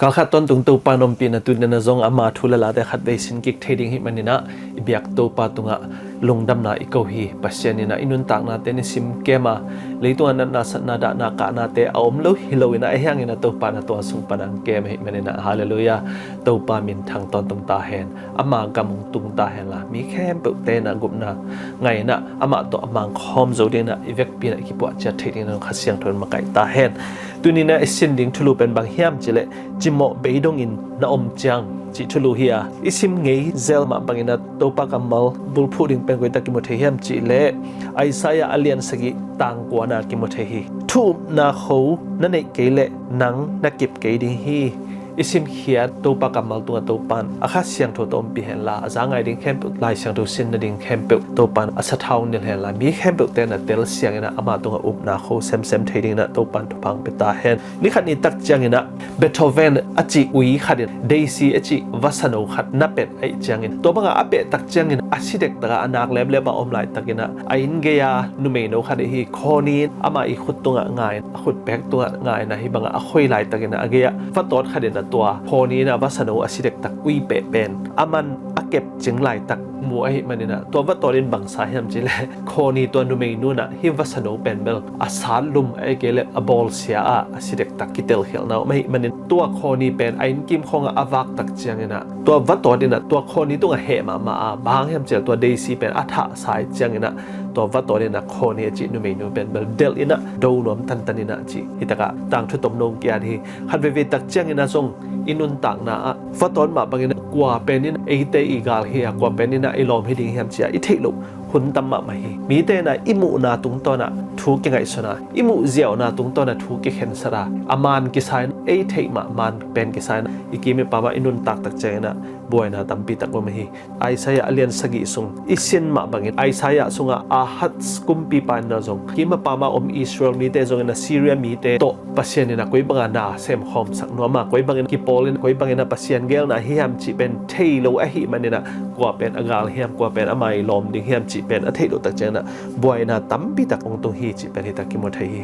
กาขัดต้นตุงตูปานอมปีนตุนนจงอามาทุลลาแต่ขัดเบสินกิกเทดิ้งฮิมันนินะอิบยักตูปาตุงะลงดำนาอิกฮีปัสยานินะอินุนตากนาเตนิซิมเกมาเลยตัวนั้นนาสันนาดานากะนาเตอมโลฮิโลวินะเอยังอินะตูปานาตัวสุงปานังเกมฮิมันนินะฮาเลลูยาตูปามินทางตอนตุงตาเฮนอามากำมุงตุงตาเฮนละมีแค่เปิดเตนะกุมนาไงนะอามาตัวอามังคอมโจดินะอิเวกปีนะกิปวะจะเทดิ้งนั้นขัดเสียงทนมาไกตาเฮนตุนินะสินดิ้งทุลุเป็นบางเฮียมจิเลจิโมเบยดงอินna om chang chi thulu hiya isim ngei zelma bangina topa kamal bulphuring pengoi takimothe hiam chi le aisaya alian sagi tangkwana kimothe hi thu na kho na nei keile nang nakip keiding hi isim hiya topa kamal tu topan akha siang tho tom pi hen la azangai ding khem lai siang tho sin na ding khem pe topan asathau nil hen la mi khem pe te na tel siang ina ama tu up na kho sem thading na topan thupang pe ta hen ni khat ni tak chang ina beethoven achi ui khatin daisy achi vasano khat na pet ai changin to banga ape tak changin asidek ta anak leble ba om lai takina ain ge ya nume no khat hi khoni ama I khut tunga ngai khut pek tunga ngai na hi banga akhoi lai takina age ya fatot khatinตัวพอนี้นะวัสดุอาศิเด็กตักวิเปเป็นอามันอาเก็บจึงไหลตักมัวไอ้มันนี่นะตัววัตถุดินบางสายทำจิเลโคนี้ตัวนูเมนูนะฮิวัสดุเป็นเบลอาสารลุมไอ้เกลอบอลเสียอาศิเด็กตักกิเตลเหี่ยวนะไม่มันนี่ตัวโคนี้เป็นไอ้กิมคงอาวักตักเจียงนะตัววัตถุดินนะตัวโคนี้ตัวเหมาบางทำเจอตัวเดซี่เป็นอัฐสายเจียงนะตัววัตถุดินนะโคนี้จินูเมนูเป็นเบลเดลอินะดูนวมตันนะจิฮิตกะต่างทุตมนงเกียรติฮันเวตักเจียงนะทรงอินุนต่างนะฟัตอนมาบางอย่างกว่าเป็นนี่ไอเตอีกาลเฮียกว่าเป็นนี่นะไอลอมให้ดิ้งเฮียมเสียอิเทลุหุ่นตั้มมาไม่มีแต่นะอิมุนาตุงตอนะถูกยังไงสนะอิมุเจียวนะตุงตอนะถูกเข็นสระอามันกิสายไอเทมามันเป็นกิสายอีกีมีปามาอินุนตักตักเจนะบัวนะตั้มปีตักว่าไม่ไอสายอเลียนสกิสุงอิสินมาบางอย่างไอสายสุงอาฮัดกุมปีปานนะจงกีมาปามาอมอิสราเอลมีแต่จงนะซีเรียมีแต่โตปัสเซียนนะกุยบางนาเซมคอมสักนัวมากุยบางกิปอลินกุยบางนะปัสเซียนเกลนะเฮียมจีเป็นเทโลไอหิมันนี่นะกว่าเป็นอากาศเฮียมกว่าเป็นอมัยลมดิ้งเฮียมจีเป็นอเทโลตักเจนะบัวนะตั้มปีตักองตุงฮีจีเป็นฮิตักกิโมเทฮี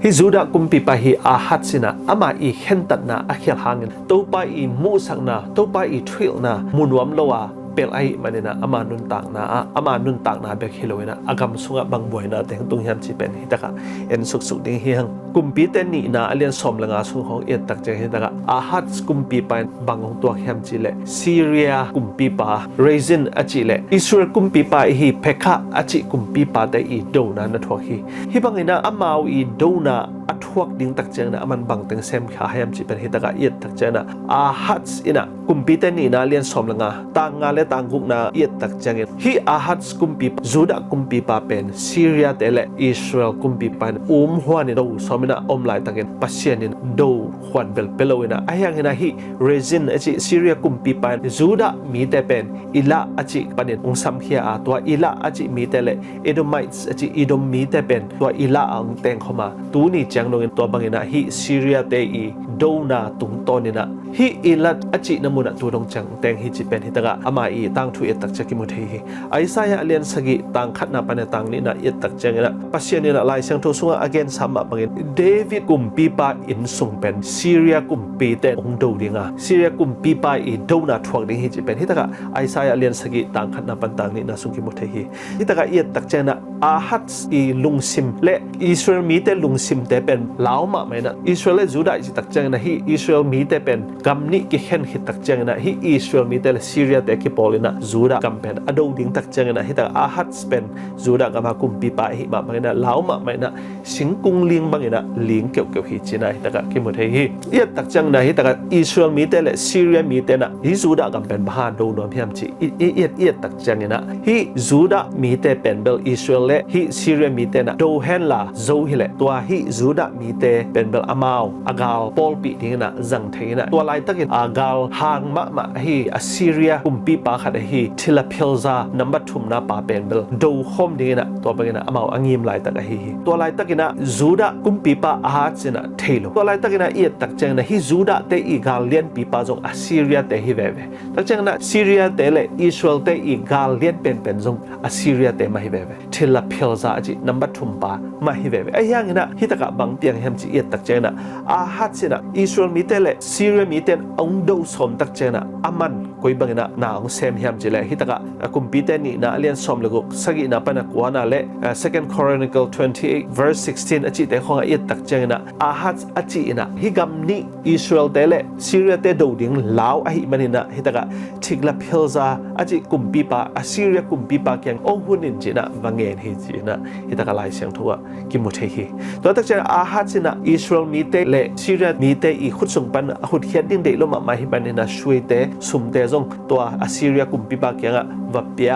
ฮิจูดะกุมปีปาฮีอาฮัดสินะอามาอีเข็นตัดนะอาเขียลหางินตัวไปอีมูสักนะตัวไปอีทริลนะมุนวมโลวาเปลไอมันนี่นะอามานุนต่างนะอามานุนต่างนะเบกฮิโลนะอากำสุงะบางบัวนะแต่ตุงเฮียมจีเป็นฮิตักะเอ็นสุกดิ้งเฮียงกุมปีเตนี่นะเลียนสมละงาสุงของเอ็ดตักเจฮิตักะอาฮัดกุมปีปาบางของตัวเฮียมจีเลซีเรียกุมปีปาเรซินอจิเลอิสราเอลกุมปีปาฮีเพคะอจิกุมปีปาแต่อีโดนะนะทวฮีฮิบังเงินะอามาอีโดนะอัทวกดิ้งตักเจนะมันบังเต็งเซมขาเฮียมจีเป็นฮิตักะเอ็ดตักเจนะอาฮัดอินะกุมปีเตนี่นะเลียนสมละงาต่างงาและต่างกุกนะเอ็ดตักเจงฮิอาฮัดกุมปีจูดะกุมปีปาเป็นซีเรียเตเลอิสราเอลกุมปีปาหัวนี่โดสมินะอมไลตักเงินปัสเซียนินโดขวัญเบลเปโลวินะไอยังเงินะฮิเรซินอจิซีเรียกุมปีปาจูดะมีแต่เป็นอิละอจิปานินองซัมเฮียอาตัวอิละอจิมีแต่เลเอโดไมต์อจิอีโดมมีแต่เป็นตัวอิละอังเตงเข้ามาตูนี่จังโนเงินตัวบางเงินะฮิซีเรียเตอีโดนาตุงตอนินะฮิอิละอจินมุนะตัวดงจังเตงฮิจิเป็นฮิตกะอามาอีตั้งทุเอตักจักิมุเทฮิไอซายะเลียนสกิตังขัดนาปานตังนี่นะเอตักจังนะปัสเซียนินะลายเสียงทุสุงะ again ซัมบางเงินเดวิดกุมปีปาอินสุงเป็นซีเรียกุมปีเตองโดดิงาซีเรียกุมปีปาอีโดนาทวกดิงฮิจิเป็นฮิตกะไอซายะเลียนสกิตังขัดนาปันตังนี่นะสุงกิมุเทฮิฮิตกะเอตักจังนะอาฮัดอีลุงซิมและอิสราเอลมีแต่ลุงซิมแต่เป็นลาวมาไหมนะอิสราเอลจูดาจิตักจังนะฮิอิสราเอลมีแต่เป็นกัมนิกิเห็นฮิตักจังนะฮิอิสราเอลมีแต่ซีเรียแต่กิปอลินะจูดากัมเป็นอโดดิ้งตักจังนะฮิตกะอาฮัดเป็นจูดากามากุมปีปาฮิมาไหมนะลาวมาไหมนะสิงกุงลิงบางนะลิงเกี่ยวฮิจินะฮิตกะกิมุเทฮิเอียตักจังนะฮิตกะอิสราเอลมีแต่และซีเรียมีแต่นะฮิจูดากัมเป็นบ้านโดนวมพิมจิเอียตักจังนะฮิจูดามีแต่เป็นเบลอิสราเอลและฮิซีเรียมีแต่นะโดเฮนลาโซฮิเลตัวฮิจูดามีแต่เป็นเบลอามาวอากาลปอลปีดิ้งนะจังเทนะตัวลายตักอากาลหางมะฮิอัสซีเรียกุมปีปา ขัดฮีทิลาพิลซานัมบัตทุมนาปาเป็นเบลดูโฮมดีนะตัวเป็นนะอามาอังยิมไลตักฮีตัวไลตักนะจูดากุมปีปาอาฮัดสินะเทโลตัวไลตักนะเอียตักเจงนะฮีจูดาเตอีกาเลียนปีปาจงอัสซีเรียเตฮีเวเวตักเจงนะซีเรียเตเลอิสราเอลเตอีกาเลียนเป็นจงอัสซีเรียเตมาฮีเวเวทิลาพิลซาจินัมบัตทุมปามาฮีเวเวไอ้ยังนะฮิตกะบังเตียงเฮมจิเอียตักเจงนะอาฮัดสินะอิสราเอลมีเตเลซีเรียมีเตนองดูสมตักเจงนะอามันกุยบังนะนาองเซมเฮมจิเลฮิตกะกุมปีเตนี่นะเลียนสมเลกุสกินะปนักวานาเล Second Chronicle 28 verse 16 อจิเตของเอียตักเจงนะอาฮัดอจินะฮิกัมนี่อิสราเอลเตเลซีเรียเตดูดิงลาวอหิมันนะฮิตกะทิกลาพิลซาอจิกุมปีปาอัสซีเรียกุมปีปาเกียงองหุนินจินะวังเงินฮิจินะฮิตกะลายเสียงทัวกิมุเทฮีตัวตักเจงอาฮัดสินะอิสราเอลมีเตเลซีเรียมีเตอีขุดส่งปันขุดเขียนดิ้งเดลมามาฮิมันนะช่วยเตสุมเตจงตัวอัสซีเรียกุมปีปาเกียงอะวับเปีย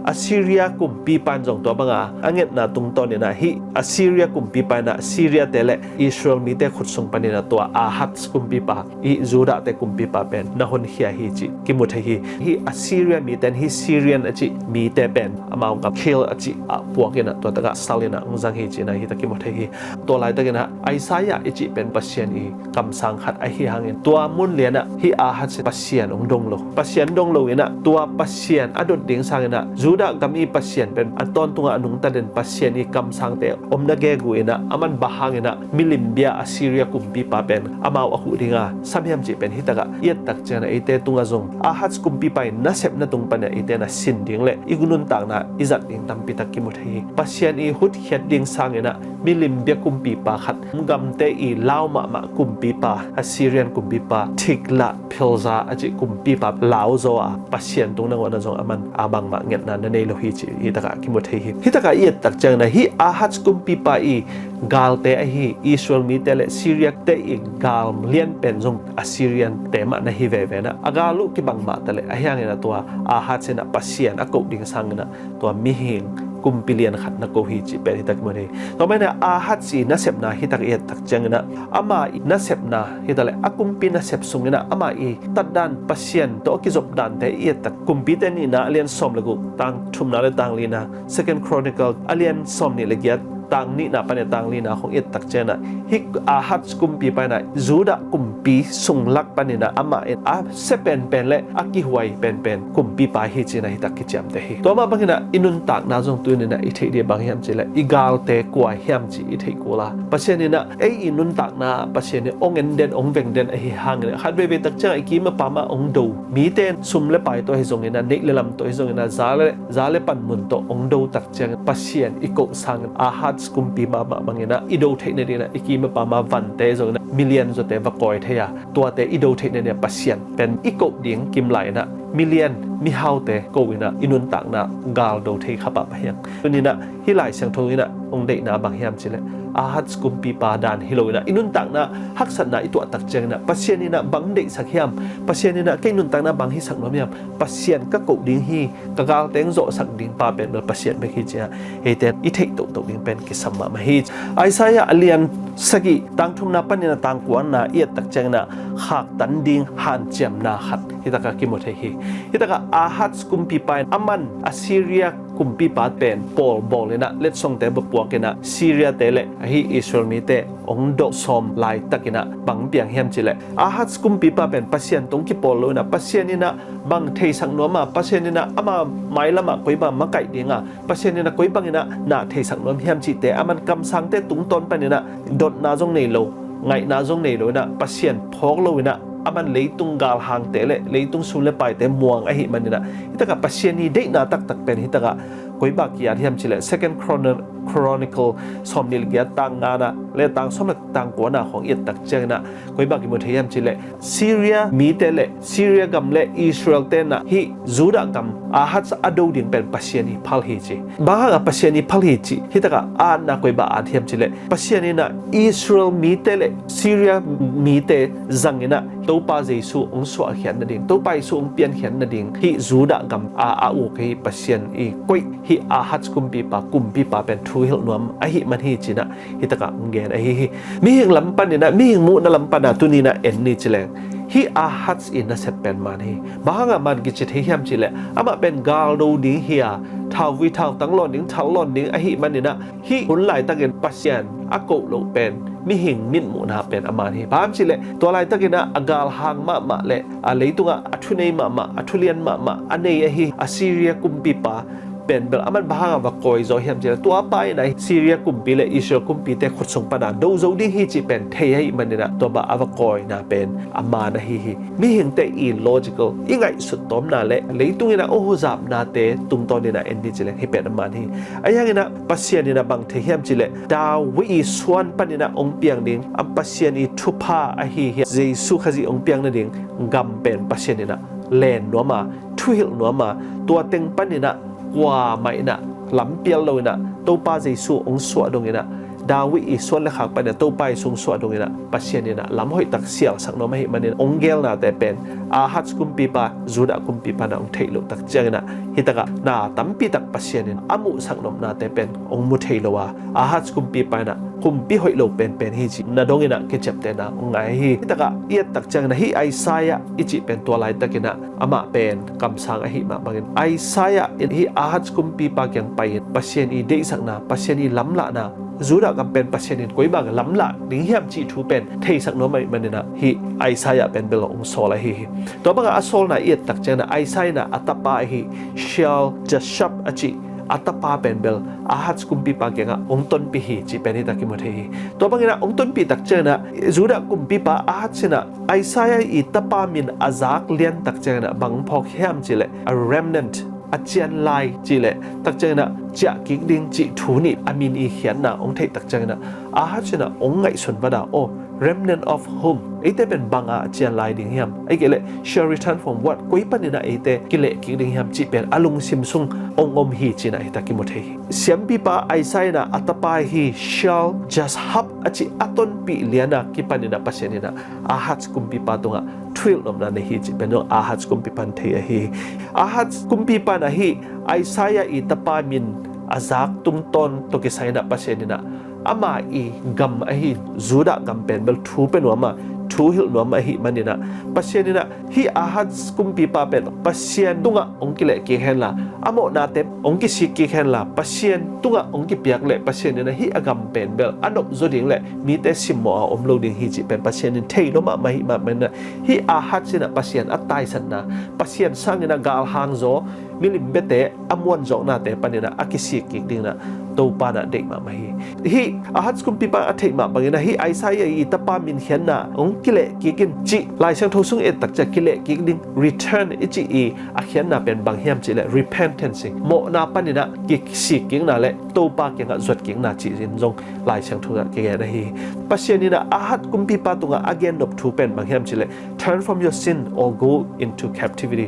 อัสซีเรียกุมปีปันจงตัวบังอังเงนะตุงตอนนี่นะฮิอัสซีเรียกุมปีปันนะซีเรียเตเลอิสราเอลมีเตขุดส่งปันนี่นะตัวอาฮัดกุมปีปาอีจูดาเตกุมปีปาเป็นนะฮุนเฮียฮิจิกิมุเทฮีฮิอัสซีเรียมีเตนฮิซีเรียนอจิมีเตเป็นอามาวกับคิลอจิพวกนี่นะตัวตะกะซาลินะงจังฮิจินะฮิตะกิมุเทฮีตัวไลตะกินะไอซายะอจิเป็นปัสเซียนอีกำสังขัดไอฮิฮังเงินตัวมุนเลียนะฮิอาฮัดปัสเซียนองดงโลปัสเซียนดงโลเนะตัวปัสเซียนอดุดดิงสังนะจูดากำอีปัสเซียนเป็นอันตอนตุงอนุงตะเดนปัสเซียนอีกำสังเตอมนะเกกุเนะอามันบะฮังเนะมิลิมเบียอัสซีเรียกุมปีปาเป็นอามาวอหุดิงาซัมเฮมจิเป็นฮิตะกะเอียตักเจนะไอเตตุงอะจงอาฮัดกุมปีปานะเซบนะตุงปะเนะไอเตนะสินดิงเลอีกุนุนตางนะอิจัดดิงตัมปิตะกิมุเทฮีปัสเซียนอีหุดเฮ็ดดิงสังเนะมิลิมเบียกุมปีปาขัดกำเตอีลาวมากุมปีปาอัสซีเรียนกุมปีปาทิกละพิลซาอจิกุมปีปาลาวโซอาปัสเซียนตุงนังวันจงอามันอาบังมาเงนะนะเนโลฮิจิฮิตะกะกิมุเทฮีฮิตะกะเอียตักเจงนะฮิอาฮัดกุมปีปาอีกาลเตอฮีอิสราเอลมีเตเลซีเรียเตอีกาลเลียนเป็นจงอัสซีเรียนเตมะนะฮิเวเวนะอากาลุกิบังมาตะเลอะยังนะตัวอาฮัดเซนะปัสเซียนอะกดิงสังนะตัวมิหิงกุมปิเลียนขัดนักโกฮิจิเป็นฮิตะกิมุเทฮีต่อไปนะอาฮัดซีนะเซบนะฮิตะกะเอียตักเจงนะอามานะเซบนะฮิตะเลอะกุมปินะเซบซุงนะอามาอีตัดดันปัสเซียนตัวกิจบดันเตเอียตักกุมปิเตนี่นะเลียนสมเลกุตังทุมนะเลตังลีนะ Second Chronicle อเลียนสมนี่เลเกียตังนี่นะปะเนตังลีนะของเอียตักเจนะฮิกอาฮัดกุมปีไปนะจูดะกุมปีสุงลักปะเนนะอามาเออาเซเป็นเลอากิหวยเป็นกุมปีปาฮิจินะฮิตักกิจามเตฮีตัวมาบังนะอินุนตักนะจงตุนี่นะอิเทเดียบังฮิมจิเลอีกาลเตกว่าฮิมจิอิเทกูลาปะเชนี่นะเออินุนตักนะปะเชนี่องเอ็นเดนองเวงเดนไอฮิฮังเนี่ยฮัดเวตักเจไอกิมะปามาองดูมีเตนซุมเลไปตัวฮิจงนี่นะเนกเลลำตัวฮิจงนี่นะซาเลปันมุนตัวองดูตักเจปะเชนอิโกสังอาฮัดกุมปีมาบางนะอิโดเทเนเดียนะอิกิมปามาวันเตจงนะมิเลียนจเตวกอยเทียตัวเตอิโดเทเนเนี่ยปัสเซียนเป็นอิโกดิงกิมไหลนะมิเลียนมิฮาวเตโกวินะอินุนตักนะกาลโดเทขบะพยังตัวนี้นะฮิไลเสียงทงนี่นะองเดนะบางยามจิเลอาฮัดกุมปีปาดานฮิโลนะอินุนตักนะฮักสันนะอิตัวตักเจงนะปัสเซียนนี่นะบางเดสักยามปัสเซียนนี่นะแกนุนตักนะบางฮิสักน้อมยามปัสเซียนก็โกดิงฮีกะกาลเตงโซสักดิงปาเป็นปัสเซียนไม่ฮิเจเฮเตนอิเทโตโตดิงเป็นกิสัมมาฮิไอซายะอเลียนสกิตังทุมนาปันนี่นะตังกวนนะเอียตักเจงนะหักตันดิงหันเจียมนาขัดฮิตะกะกิโมเทฮีฮิตะกะอาฮัดกุมปีปาอามันอัสซีเรียกุมปีปาเป็นปอลบอลเลยนะเล็ดส่งเตบปวกนะซีเรียเตเลฮิอิสราเอลมีเตองดอซอมไลตักนะบังเปียงเฮียมจิเลอาฮัดกุมปีปาเป็นปัสเซียนตรงกิปอลเลยนะปัสเซียนนี่นะบังเทสังนัวมาปัสเซียนนี่นะอามาไม่ละมาคุยบามาไก่ดิงอ่ะปัสเซียนนี่นะคุยบังนี่นะนาเทสังนัวเฮียมจิเตอามันกำสังเตตุงตนไปนี่นะดดนาจงเนโลไงนาจงเนโลนะปัสเซียนพอกโลนะอามันเลยตุงกาลหางเตเลเลยตุงสุเลไปเตม่วงไอหิมันนี่นะฮิตะกะปัสเซียนนี่เด็กนาตักเป็นฮิตะกะกุยบากิยาที่ทำชิเล Second Chronicle สมนิลเกียตังงานะเลตังสมตังกัวนาของเอียตักเจงนะกุยบากิมุเทียมชิเลซีเรียมีเตเลซีเรียกัมเลอิสราเอลเตนะฮิจูดากัมอาฮัดอดูดิงเป็นปัสเซียนีพัลฮิจิบางกับปัสเซียนีพัลฮิจิฮิตะกะอานะกุยบาอาที่ทำชิเลปัสเซียนีนะอิสราเอลมีเตเลซีเรียมีเตจังเนะตัวป้าเจสูองสวะเขียนนั่นเองตัวป้าสูองเปลี่ยนเขียนนั่นเองฮิจูดากัมอาอุกฮิปัสเซียนอีกุยฮิอาฮัดกุมปีปาเป็นทูฮิลนวมไอฮิมันฮิจินะฮิตะกะงเกนไอฮิมีหิงลำปันนี่นะมีหิงมุนะลำปันนะตุนีนะเอ็นนี่จิเลง hi ahats in na set pen man hi bahanga man gi chit hi hiam chile ama pen gal do ding hia thau vi thau tang lon ding thau lon ding a hi man ni na hi hun lai takin pasien a ko lo pen mi hing min mu na pen aman hi bam chile to lai takina agal hang ma le a leitunga athunei ma athulian ma anei a hi Assyria kumpi pa pen bel aman bahanga wa koi zo hiam chile tua pai na Syria kumpi le Israel kumpi te khutsong pana do zo ding hi chi pen thei hi man ni na to ba awa koi na pen amana hi mi hing te illogical ingai sut tom na le leitungina o huzap na te tung ton ni na endi chile hi pen aman hi ayangina pasien ni na bang the hiam chile da wi swan panina ong piang ding am pasien i thupa a hi jesu khaji ong piang na ding gam pen pasien ni na len no ma thuil no ma tua teng paninaว่าไม่นะลำเปียลเลยนะตัวป้าใจสู้องสวดตรงนี้นะดาวิอีส่วนเล็กขักไปเนี่ยตัวป้าสูงสวดตรงนี้นะปัจเจียนี่นะลำห้อยตักเสียงสักน้อยไม่เห็นมันเนี่ยองเกลนะแต่เป็นอาหัดกุมปีปาจูดากุมปีปานะองเทลุตักเจียนะฮิตกะนาตั้มปีตักปัจเจียนี่อามุสักน้อยนะแต่เป็นองมุเทลวะอาหัดกุมปีปานะกุมปีห้อยโลเป็นฮิจินาดงนี่นะเกจับแต่นะองไงฮิตกะเอียดตักเจียนะฮิไอซายะอิจิเป็นตัวลายตะกินะอามาเป็นคำสั่งฮิมาบางไอซายะฮิอาหัดกุมปีปาเกียงไปปัจเจียนี่เด็กสักนะปัจเจียนี่ล้ำละนะจูดากับเป็นปัจเจนินกุยบางล้ำละนิ่งเหี่ยมจีทูเป็นเทสักน้อยมันเนี่ยนะฮีไอซายะเป็นเบลองโซลาฮีตัวบางอัศโลนะเอียดตักเจนะไอซายนะอัตปาฮีเชลจะชับอจิอัตปาเป็นเบลอาหัดกุมปีปาเกงะองต้นปีฮีจีเป็นที่ตะกิมเทฮีตัวบางนะองต้นปีตักเจนะจูดากุมปีปาอาหัดสินะไอซายะอิตปามินอาซักเลียนตักเจนะบางพอกเหี่ยมจีเล a remnantอาเจียนลายจีเลตักเจนะจะกิกดิงจีทูนิอามินอีเขียนนะองเทตักเจนะอาหัดชนะองไงส่วนบดาโอ remnant of whom ไอเตเป็นบางอาเจียนลายดิงเฮียมไอเกเล shall return from what กุยปันนี่นะไอเตกิเลกิกดิงเฮียมจีเป็นอาลุงซิมซุงองอมฮีจีนะไอตะกิมุเทฮีเสียมปีปาไอไซนะอัตปาฮี shall just hub อจิอัตนปีเลียนะกิปันนี่นะปัสเยนี่นะอาหัดกุมปีปาตงะทวิลนมนะในฮีจีเป็นอาหัดกุมปีปันเทฮีอาหัดกุมปีปานะฮีไอไซยะอิตปามินอาซักตุงตนตกิไซนะปัสเยนี่นะอามาอีกัมอหิจูดากัมเป็นเบลทูเป็นหัวมาทูหิลหัวมาหิมันนี่นะปัสเยนี่นะฮีอาหัดกุมปีปาเป็นปัสเยนตุงะองกิเลกิเฮนละอโมนาเตองกิสิกิเฮนละปัสเยนตุงะองกิเปียกเลปัสเยนนี่นะฮีอากัมเป็นเบลอันนบจูดิงเลมีแต่สิมออมโลดิงฮีจิเป็นปัสเยนนี่เทโลมามาหิมามันนะฮีอาหัดสินะปัสเยนอัตไตสันนะปัสเยนสังนี่นะกาลฮังโซมิลิมเบเตอมวนจอกนาเตปันนี่นะอากิสิกิดิงนะตัวปานะเด็กมาฮีอาหัดกุมปีปาอัฐิมาบางอย่างนะฮีไอซายอีตปามินเขียนนะองกิเลกิกินจิลายเชิงทสุงเอตักจะกิเลกิกิน return อิจิอีอาเขียนนะเป็นบางเฮียมจิเล repentance โมนาปันนี่นะกิสิกิงนะเลตัวปาเกียงจวดกิงนะจิรินจงลายเชิงทุกะเกียนะฮีปัจเจนี่นะอาหัดกุมปีปาตุงะ again นบทูเป็นบางเฮียมจิเล turn from your sin or go into captivity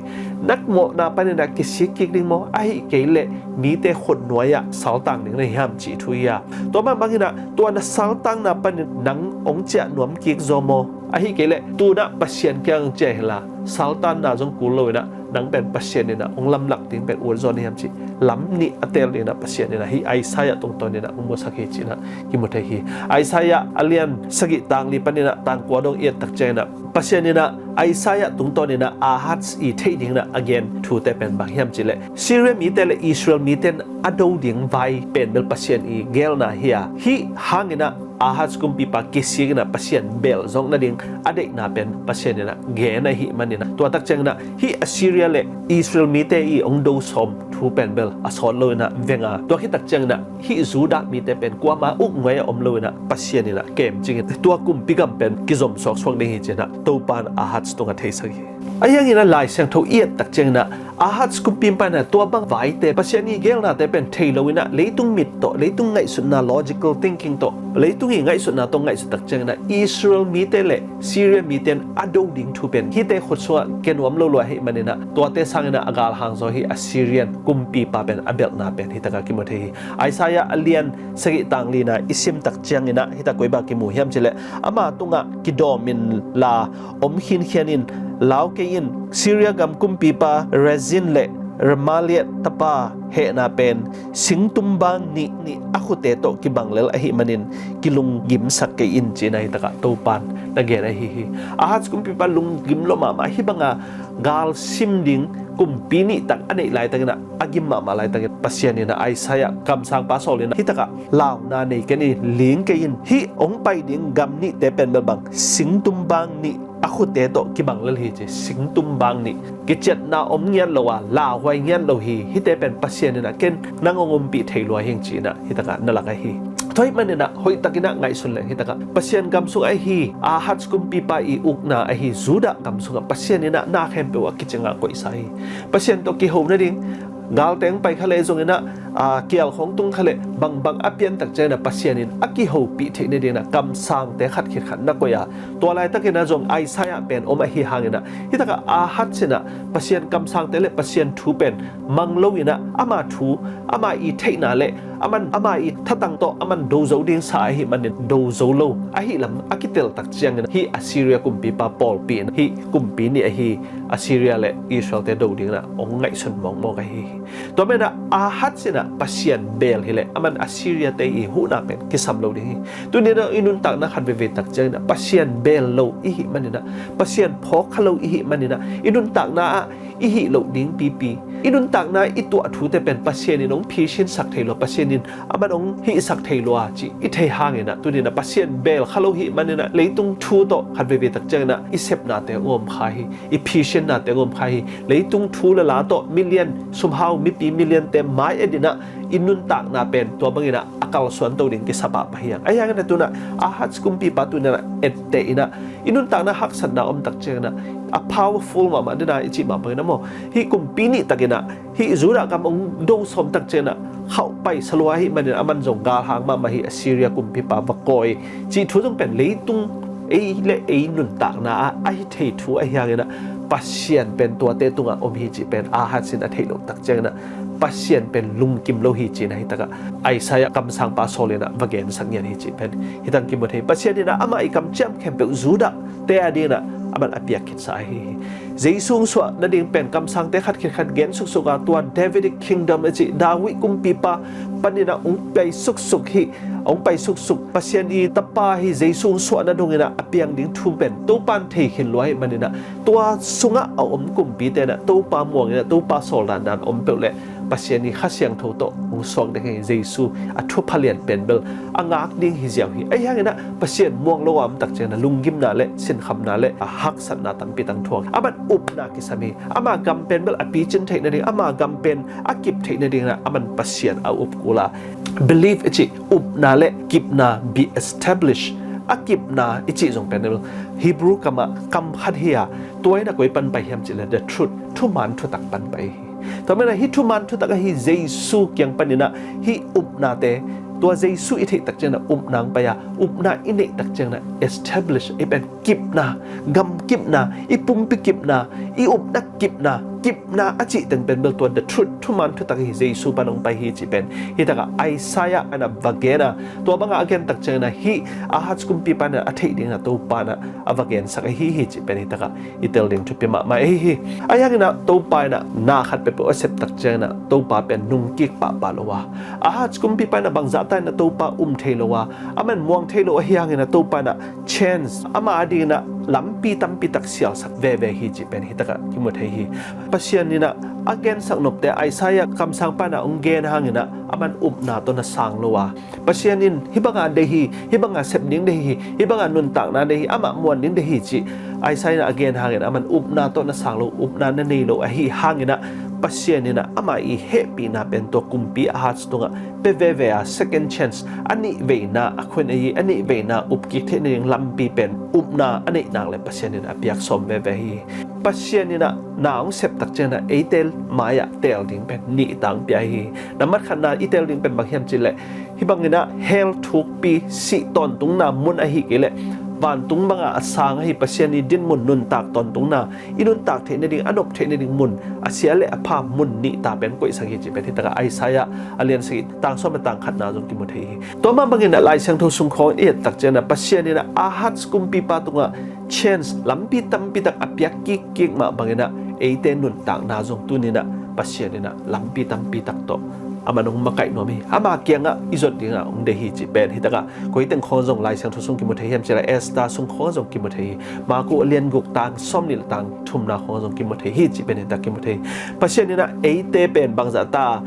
นักโมนาปันนี่นะกิสิกิงโมไอเกเลมีแต่ขดหน่วยอะสาวต่างหนึ่งในห้ามจีทุยาตัวมันบางทีนะตัวนั้นสาวต่างนะเป็นหนังองเจหนวมกิกโซโมไอ้เกเลตัวนั้นปัจเจียนแกงเจฮละสาวต่างนะจงกูเลยนะหนังเป็นปัจเจียนนี่นะองลำหลักทิ้งเป็นอวดโซนในห้ามจีลำนี่อัตเตลนี่นะปัจเจียนนี่นะฮีไอซายะตรงตัวนี่นะองมุสักจีนะกิมุเทฮีไอซายะอเลียนสกิต่างนี่ปันนี่นะต่างกว่าดงเอียดตักเจนะปัจเจียนนี่นะไอซายะตรงตัวนี่นะอาฮัดอีเทดิ้งนะ again ทูแต่เป็นบางห้ามจีเลซีเรียมีแต่ละอิสราเอลมีแต่อดูดิ้งไวเป็นเบลปัจเจียนอีเกลนะเฮียฮีฮังนะอาหัดกุมปีปากิสิกนะปัจเจียนเบลจงนั่นเองอเด็กน่าเป็นปัจเจียนนะเกนะฮีมันนี่นะตัวตักเจงนะฮีอัสซีเรียเลอิสราเอลมีแต่อีองดูสมทูเป็นเบลอสอนเลยนะเวงาตัวฮีตักเจงนะฮีจูดามีแต่เป็นกว่ามาอุกงวยอมเลยนะปัจเจียนนี่นะเกมจริงตัวกุมปีกัมเป็นกิจมสอกสวงเดฮีเจนะตัวปานอาหัดตรงกันเทสักฮีไอ้ยังงี้นะลายเสียงทูเอียดตักเจงนะอาหัดกุมปีไปนะตัวบางไว้แต่ปัจเจียนนี่เกลนะแต่เป็นเทโลวินะเลยตุงมิดโตเลยตุงไงสุดนะ logical thinking โตเลยตุงไงสุดนะตรงไงสุดตักเจงนะอิสราเอลมีแต่เลซีเรียมีแต่อดูดิ้งทูเป็นที่แต่ขดชัวเกณฑ์วมโลลวยให้มันนี่นะตัวเตสังนะอากาลฮังโซฮีอัสซีเรียนกุมปีปาเป็นอเบลนาเป็นที่ตะกากิมเทฮีไอซายะอเลียนสกิตังลีนะอิซิมตักเจงนี่นะที่ตะกวยบากิมูเฮียมเจเลอามาตุงะกิดอมินลาอมหินเขียนินลาวเกยินซีเรียกัมกุมปีปาเรซินเลรมาเลียตปาเฮนาเป็นสิงตุมบังนิ ni aku te to ki banglel a hi manin kilung gim sak ke in chi nai taka to pan na ge na hi ahats kum pi pa lung gim lo ma hi banga gal sim ding kum pini tak anei lai tagina agim ma lai tagin pasien ni na ai saya kam sang pa sol ni hi taka law na nei ke ni ling ke in hi ong pai ding gam ni te pen bang sing tum bang ni aku te to ki banglel hi che sing tum bang ni ki chet na om ngian lo wa la hwai ngian lo hi te pen pasien ni na ken nangongom pi thei lo heng chi na hi taka na la ka hi thoi man na hoi takina ngai sun le hi taka pasien gam su ai hi a hat skum pi pa i uk na ai hi zuda gam su ga pasien ni na khem pe wa kichenga ko isai pasien to ki ho na ding gal teng pai khale zong ina kial khong tung khale bang apian tak chena pasienin aki ho pi the ne dina kam sang te khat khit khat na ko ya to lai takina zong ai saya pen oma hi hangina hi taka a hat sina pasien kam sang te le pasien thu pen manglo ina ama thu ama i theina le ama i thatang to aman do zo ding sa hi manin do zo lo a hi lam akitel tak chiang hi Assyria kumpi pa Paul pi hi kumpi ni a hi Assyria le Israel te do ding na ong ngai sun mong mo ka hi to mena a hat sina pasien bel hi le aman Assyria te i hu na pen kisam lo ding hi tu ne na inun tak na khat ve tak chiang na pasien bel lo i hi manina pasien phok khalo i hi manina inun tak na i hi lo ding pi inun tak na i tu thu te pen pasien inong phishin sak thelo pasienin aman ong hi sak thelo a chi i thei hangena tu ni na pasien bel khalo hi manina leitung thu to khat ve tak chiang na i sep na te om khai hi i phishin na te om khai hi leitung thu la to million somehow mi pi million te mai edina inun tak na pen to bangina akal suan to ding ki sapa pahiang ayang na tu na ahat skumpi patu na ette ina inun tak na hak san na om tak chiang na a powerful mama dina ichi ma bangina mo hi kumpi ni takina hi zura kam ong do som tak chiang na khau pai salwa hi manin aman jong gal hang ma hi Assyria kumpi pa bakoi chi thu jong pen leitung ei le ei nun tak na ai thei thu a hiang na pasien pen tua te tunga om hi chi pen ahat sin a thei lo tak chiang na pasien pen lung kim lo hi chi na hi taka ai saya kam sang pa solena vagen sang yan hi chi pen hitang kim thei pasien ni na ama I kam cham khem pe zuda te adina aman apiak khit sa hi jeisung swa na ding pen kam sang te khat khit gen suk suka tua Davidic kingdom chi dawi kum pi pa panina ung pai suk hi ong pai suk pasien I tapa hi jeisung swa na dongina apiang ding thu pen to pan thei khin loi manina tua sunga om kum pi te na to pa muang na to pa sol dan om pe le pasien ni khasyang tho to ung song de jesu athu phalian pen bel angak ding hi jiao hi ai hangena pasien muang lo am tak chena lungim na le sin kham na le hak san na tam pi tang thuak aban up na ki sami ama gam pen bel api chen thei na ding ama gam pen akip thei na ding na aman pasien a up kula believe ichi up na le kip na be established akip na ichi jong pen Hebrew kama kam khat hiya toina koi pan pai hem chile the truth thu man thu tak pan pai to mena hi thu man thu tak hi jesu kyang panina hi upna te to jesu I thei tak chena upnang pa ya upna ine tak chena establish I pen kipna gam kipna I pumpi kipna I upna kipna achi teng pen bel to the truth thu man thu tak hi jesu panong pai hi chi pen hi taka Isaiah ana vagena to banga again tak chena hi ahat kum pi pana athei ding na to pana avagen sak hi chi pen hi taka itel ding thu pi ma hi ayang na to pa na khat pe po sep tak chena to pa pen nung kik pa lowa ahat kum pi pana bang za ta na to pa theilowa aman muang theilo hiang na to pa na chance ama adi na lampi tampi tak sial sak ve hi chi pen hi taka kimot hi pasien ni na again sak nop te Isaiah kam sang pa na ungen hangina aman na to na sang lowa pasienin hibanga de hibanga sep ning de hibanga nun tak na de ama muan ning de chi Isaiah again hangina aman na to na sang lo na na nei lo hi hangina pasien ni na ama I happy na pen to kumpi ahat stunga pvv a second chance ani ve na akhun ani ve na upki the ning lampi pen na ani nang le pasien ni na piak som ve hi pasien ni na naung sep tak chena eitel maya tel ding pen ni tang pia hi namat khana itel ding pen baghiam chile hibangina hell thuk pi si ton tung na mun a hi kele van tung mga asang hi pasien ni din mun nun tak ton tung na inun tak the ne ding anop the ne ding mun asia le apha mun ni ta pen koi sang hi chi pen taka Isaiah alian si tang so ma tang khat na jong ki mo thei to ma bangin la lai sang tho sum khong e tak chena pasien ni na ahat skum pi pa tunga chance lampi tampi tak apyak ki ma bangina eite nun tak na jong tu ni na pasien ni na lampi tampi tak to ama nong makai no mi ama kianga izot dinga ong de hi chi pen hi taka koi teng khon jong lai sang thu sung ki mu thei hem chela esta sung khon jong ki mu thei ma ku alien guk tang som ni tang thum na khon jong ki mu thei hi chi pen ta ki mu thei pasien ni na e te pen bang za ta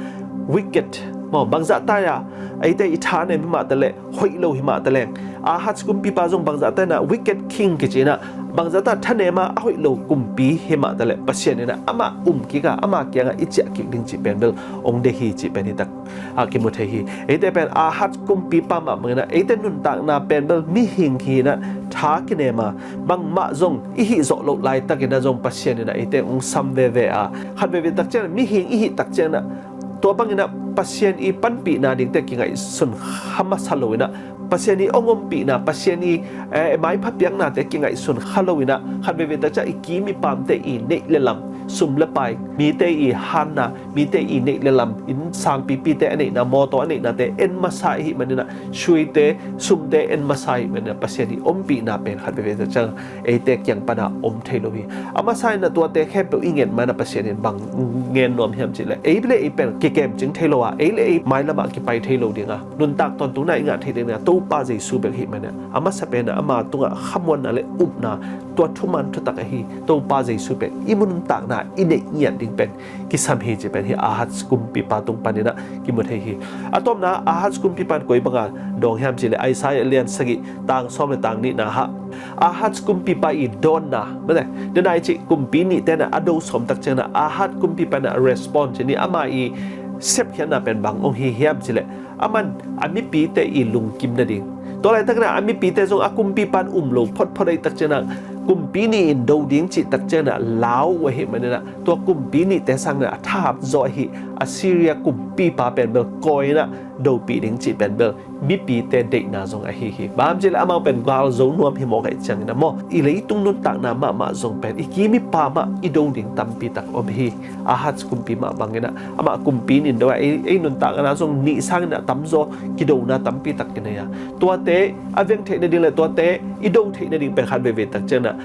wicked mo bang za ta ya ai te itha ne mi ma ta le hoi lo hi ma ta leng a hat skum pi pa jong bang za ta na wicked king ki china bang za ta thane ma a hoi lo kum pi he ma ta le pasien ni na ama ki ka ama kya nga icha ki ding chi pen bel ong de hi chi pen hi tak a ki mu thei hi ai te pen a hat kum pi pa ma ma na ai te nun tak na pen bel mi hing hi na tha ki ne ma bang ma jong i hi zo lo lai tak ina jong pasien ni na ai te ong sam ve a hat ve tak chen mi hing i hi tak chen naตัวบังนะปัสยานีปันปีนาดิ่งแต่กิงไอสุนฮามาสฮาโลวินะปัสยานีองมปีนะปัสยานีไม้พับยังนาแต่กิงไอสุนฮาโลวินะฮันเบเวตจะอีกีมีปามแต่อีเนเลลัมสุมละไปมีแต่อีฮันนะมีแต่อีเนเลลัมอินสามปีแต่อันนี้นะมอตัวอันนี้นะแต่เอ็นมาสายมันนะช่วยแต่สุมแต่เอ็นมาสายมันนะปัสยานีอมปีนาเป็นฮันเบเวตจะไอแต่ยังปนาอมเทโลวีอามาสายนะตัวแต่แค่เปอิงเงินมันนะปัสยานีบางเงินนวมเฮียมจิเลยไอเปล่ไอเป็นเกมจึงเทโลอ่ะไอเลยไม้ละมากิไปเทโลเดียงอ่ะนุนตักตอนตรงไหนงานเทเดียงอ่ะตู้ป้าใจสู้แบบหิมันเนี่ยอามาสเปนอ่ะอามาตรงอ่ะขมวนอะไรอุบนะตัวทุมันทุตักไอฮีตู้ป้าใจสู้แบบอิมุนตักนะอินเนียดิ่งเป็นกิสามฮีจะเป็นฮีอาฮัตสกุมปีปาตรงปันนี่นะกิมุทเฮฮีอะตอมนะอาฮัตสกุมปีปันกวยบังอ่ะดองเฮียมจิเลยไอไซเลียนสกิต่างซ้อมเลยต่างนี่นะฮะอาฮัตกุมปีปาอีดอนนะไม่ได้เดี๋ยวนายจิกุมปีนี่แต่นะอดูสมตักเจนะอาฮัตกุมปีปานะรีสปอนส์นี่อามาอีเซฟเขียนนะเป็นบางองค์เฮียมจิเลยอามันอามิปีแต่อีลุงกิมนั่นเองตัวอะไรตั้งนะอามิปีแต่ทรงอากุมปีปันโลพอดได้ตักเจนะกุมปีนี่อินโดดิ้งจิตักเจนะลาวเวหิมันนะตัวกุมปีนี่แต่สังนะทาบจอยฮิอัสซีเรียกุมปีปาเป็นเบลกอยนะโดปีดิ้งจิเป็นเบลมีปีแต่เด็กน่าจงไอฮิบางจิละอามาเป็นกาลโจนวมหิมอกไอจังนะมออีเลยตุงนุนตักนะมาจงเป็นอีกีมีปามาอีโดดิ้งตัมปีตักอมฮิอาฮัตกุมปีมาบางนะอามากุมปีนี่ด้วยไอนุนตักนะจงนิสังนะตัมโจกิโดนะตัมปีตักกันเนี่ยตัวเตอเวียงเทนดิเลยตัวเตอีโดเทนดิเป็นขันเบเวตักเจนะ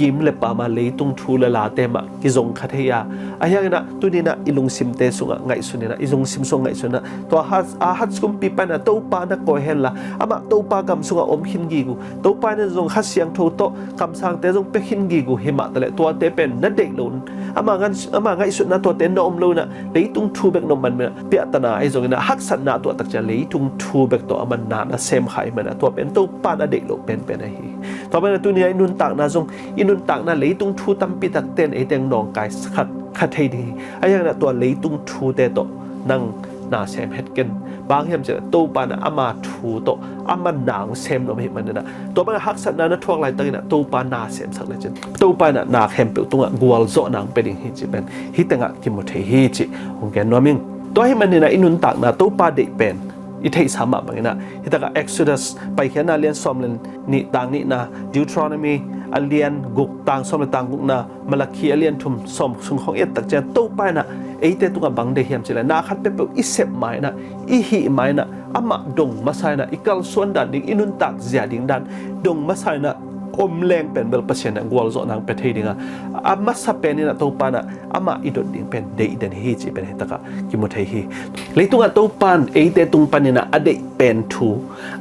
กิมเลปามาเลยตุงทูละลาเตมะกิจงขัดเฮียอายังนะตัวนี้นะอิลุงซิมเตสุงะไงสุนีนะอิลุงซิมสุงไงสุนะตัวฮัตสกุมปีปานะตัวปานะกอยเฮลละอามาตัวปากำสุงะอมหินกีกูตัวปานะจงฮัตเสียงโทโตคำสั่งเตจงเปหินกีกูเฮมาแต่ละตัวเตเป็นนัดเด็กลุนอามาไงสุนะตัวเตนนอมลุนะเลยตุงทูเบกนอมมันเปียตนาไอจงนะฮักสันนะตัวตักจะเลยตุงทูเบกตัวมันนานะเซมไข่มันนะตัวเป็นตัวปานะเด็กลุเป็นไอฮีต่อไปนะตัวนี้ไอนุนตักนะจงนุนตักนะเลยตุงทูตัมปีตักเต้นไอเต็งนองกายขัดเทดีไออย่างนั้นตัวเลยตุงทูเตโตนั่งนาเซมเฮ็ดกันบางเฮียมจะตู้ปานะอามาทูโตอามันนางเซมเราไม่เห็นมันนะตัวมันฮักสันนะทวงไรตั้งนะตู้ปานาเซมสักเลยจันตู้ปานะนาเข็มเปิลตุงะกัวลโซนางเป็นฮิจิเป็นฮิตังะกิโมเทฮิจิของแกนวมิงตัวให้มันนี่นะอินุนตักนะตู้ปาเด็กเป็นอิเทสามาบางนะฮิตากะ Exodus ไปเขียนนาเลียนซอมเลนนี่ต่างนี่นะ Deuteronomy อเลียนกุกต่างซอมเลนต่างกุกนะมาลักขีอเลียนทุมซอมสุงของเอ็ดตักเจนตู้ไปนะไอเตตุกับบางเดียมเจริญนาคัดเป็นเปอีเสพไม้นะอีหีไม้นะอามาดงมาใส่นะอีกัลส่วนดันดิ่งอินุนตักเสียดิ่งดันดงมาใส่นะอมแรงเป็นเบลเปอร์เซ็นต์นะกัวลโซนางเป็นเทดิ่งอ่ะอามาสับเป็นนี่นะตู้ปานะอามาอีดดิ่งเป็นเดย์เดนฮีจีเป็นเหตุกะกิโมเทฮีเลยตุงะตู้ปานไอเตตุงปานนี่นะอเดเป็นทู